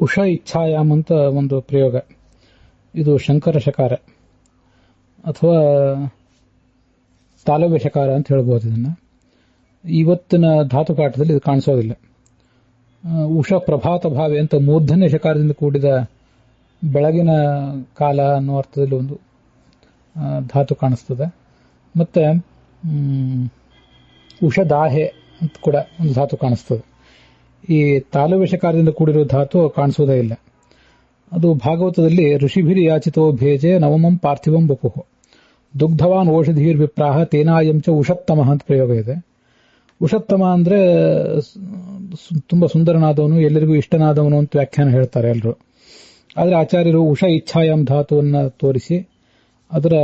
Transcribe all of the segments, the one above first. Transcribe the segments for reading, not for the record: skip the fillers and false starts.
ಉಷ ಇಚ್ಛಾಯಾಮ್ ಅಂತ ಒಂದು ಪ್ರಯೋಗ. ಇದು ಶಂಕರ ಶಕಾರ ಅಥವಾ ತಾಲವ್ಯ ಶಕಾರ ಅಂತ ಹೇಳ್ಬೋದು. ಇದನ್ನು ಇವತ್ತಿನ ಧಾತುಪಾಠದಲ್ಲಿ ಇದು ಕಾಣಿಸೋದಿಲ್ಲ. ಉಷ ಪ್ರಭಾತ ಭಾವೆ ಅಂತ ಮೂರ್ಧನ್ಯ ಶಕಾರದಿಂದ ಕೂಡಿದ ಬೆಳಗಿನ ಕಾಲ ಅನ್ನೋ ಅರ್ಥದಲ್ಲಿ ಒಂದು ಧಾತು ಕಾಣಿಸ್ತದೆ. ಮತ್ತೆ ಉಷದಾಹೆ ಅಂತ ಕೂಡ ಒಂದು ಧಾತು ಕಾಣಿಸ್ತದೆ. ಈ ತಾಲವ್ಯ ಶಕಾರದಿಂದ ಕೂಡಿರೋ ಧಾತು ಕಾಣಿಸೋದೇ ಇಲ್ಲ. ಅದು ಭಾಗವತದಲ್ಲಿ ಋಷಿಭಿರಿ ಯಾಚಿತೋ ಭೇಜೆ ನವಮಂ ಪಾರ್ಥಿವಂ ಬಪುಃ ದುಗ್ಧವಾನ್ ಓಷಧೀರ್ ವಿಪ್ರಾಹ ತೇನಾಯಂಚ ಉಷತ್ತಮ ಅಂತ ಪ್ರಯೋಗ ಇದೆ. ಉಷತ್ತಮ ಅಂದ್ರೆ ತುಂಬಾ ಸುಂದರನಾದವನು, ಎಲ್ಲರಿಗೂ ಇಷ್ಟನಾದವನು ಅಂತ ವ್ಯಾಖ್ಯಾನ ಹೇಳ್ತಾರೆ ಎಲ್ಲರೂ. ಆದರೆ ಆಚಾರ್ಯರು ಉಷ ಇಚ್ಛಾಯಾಮ್ ಧಾತುವನ್ನು ತೋರಿಸಿ ಅದರ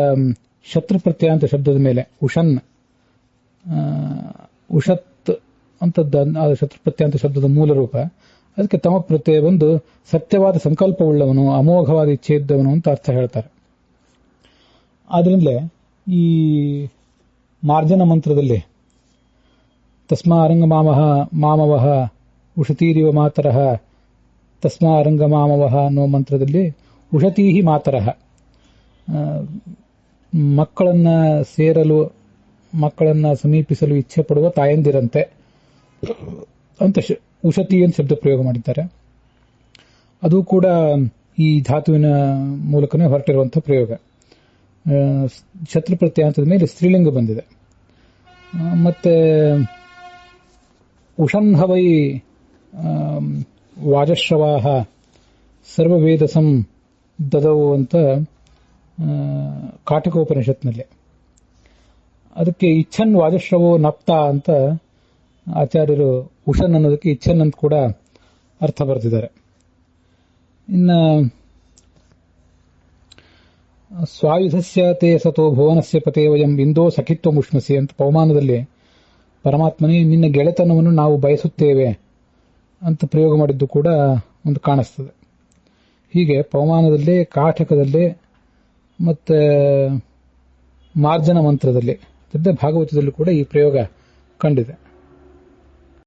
ಶತ್ರು ಪ್ರತ್ಯಯ ಅಂತ ಶಬ್ದದ ಮೇಲೆ ಉಷನ್ ಉಷತ್ ಅಂತದ್ದು ಶತ್ರು ಪ್ರತ್ಯಯ ಅಂತ ಶಬ್ದದ ಮೂಲ ರೂಪ, ಅದಕ್ಕೆ ತಮ ಪ್ರತ್ಯಯ ಬಂದು ಸತ್ಯವಾದ ಸಂಕಲ್ಪವುಳ್ಳವನು, ಅಮೋಘವಾದ ಇಚ್ಛೆ ಇದ್ದವನು ಅಂತ ಅರ್ಥ ಹೇಳ್ತಾರೆ. ಆದ್ರಿಂದಲೇ ಈ ಮಾರ್ಜನ ಮಂತ್ರದಲ್ಲಿ ತಸ್ಮಾ ಅರಂಗಮಾಮಹ ಮಾಮವಹ ಉಷತೀರಿವ ಮಾತರಃ ತಸ್ಮಾ ಅರಂಗಮಾಮವಹ ಅನ್ನೋ ಮಂತ್ರದಲ್ಲಿ ಉಷತೀಹಿ ಮಾತರಃ, ಮಕ್ಕಳನ್ನ ಸಮೀಪಿಸಲು ಇಚ್ಛೆ ಪಡುವ ತಾಯಂದಿರಂತೆ ಅಂತ ಉಷತಿ ಅಂತ ಶಬ್ದ ಪ್ರಯೋಗ ಮಾಡಿದ್ದಾರೆ. ಅದು ಕೂಡ ಈ ಧಾತುವಿನ ಮೂಲಕನೇ ಹೊರಟಿರುವಂತಹ ಪ್ರಯೋಗ. ಶತ್ರು ಪ್ರತ್ಯಯ ಅಂತದ ಮೇಲೆ ಸ್ತ್ರೀಲಿಂಗ ಬಂದಿದೆ. ಮತ್ತೆ ಉಷನ್ಹವೈ ವಾಜಶ್ರವಾಹ ಸರ್ವವೇದಸಂ ದದವು ಅಂತ ಕಾಟಕೋಪನಿಷತ್ನಲ್ಲಿ. ಅದಕ್ಕೆ ಇಚ್ಛನ್ ವಾಜಶ್ರವೋ ನಪ್ತ ಅಂತ ಆಚಾರ್ಯರು ಉಷನ್ ಅನ್ನೋದಕ್ಕೆ ಇಚ್ಛನ್ ಅಂತ ಕೂಡ ಅರ್ಥ ಬರೆದಿದ್ದಾರೆ. ಇನ್ನು ಸ್ವಾಯುಧಸ್ಯ ತೇ ಸತೋ ಭುವನಸ್ಯ ಪತೆ ವಯಂ ಇಂದೋ ಸಖಿತ್ವ ಮುಷ್ಮಸಿ ಅಂತ ಪವಮಾನದಲ್ಲಿ ಪರಮಾತ್ಮನೇ ನಿನ್ನ ಗೆಳೆತನವನ್ನು ನಾವು ಬಯಸುತ್ತೇವೆ ಅಂತ ಪ್ರಯೋಗ ಮಾಡಿದ್ದು ಕೂಡ ಒಂದು ಕಾಣಿಸ್ತದೆ. ಹೀಗೆ ಪವಮಾನದಲ್ಲಿ, ಕಾಠಕದಲ್ಲಿ ಮತ್ತೆ ಮಾರ್ಜನ ಮಂತ್ರದಲ್ಲಿ ಭಾಗವತದಲ್ಲಿ ಕೂಡ ಈ ಪ್ರಯೋಗ ಕಂಡಿದೆ.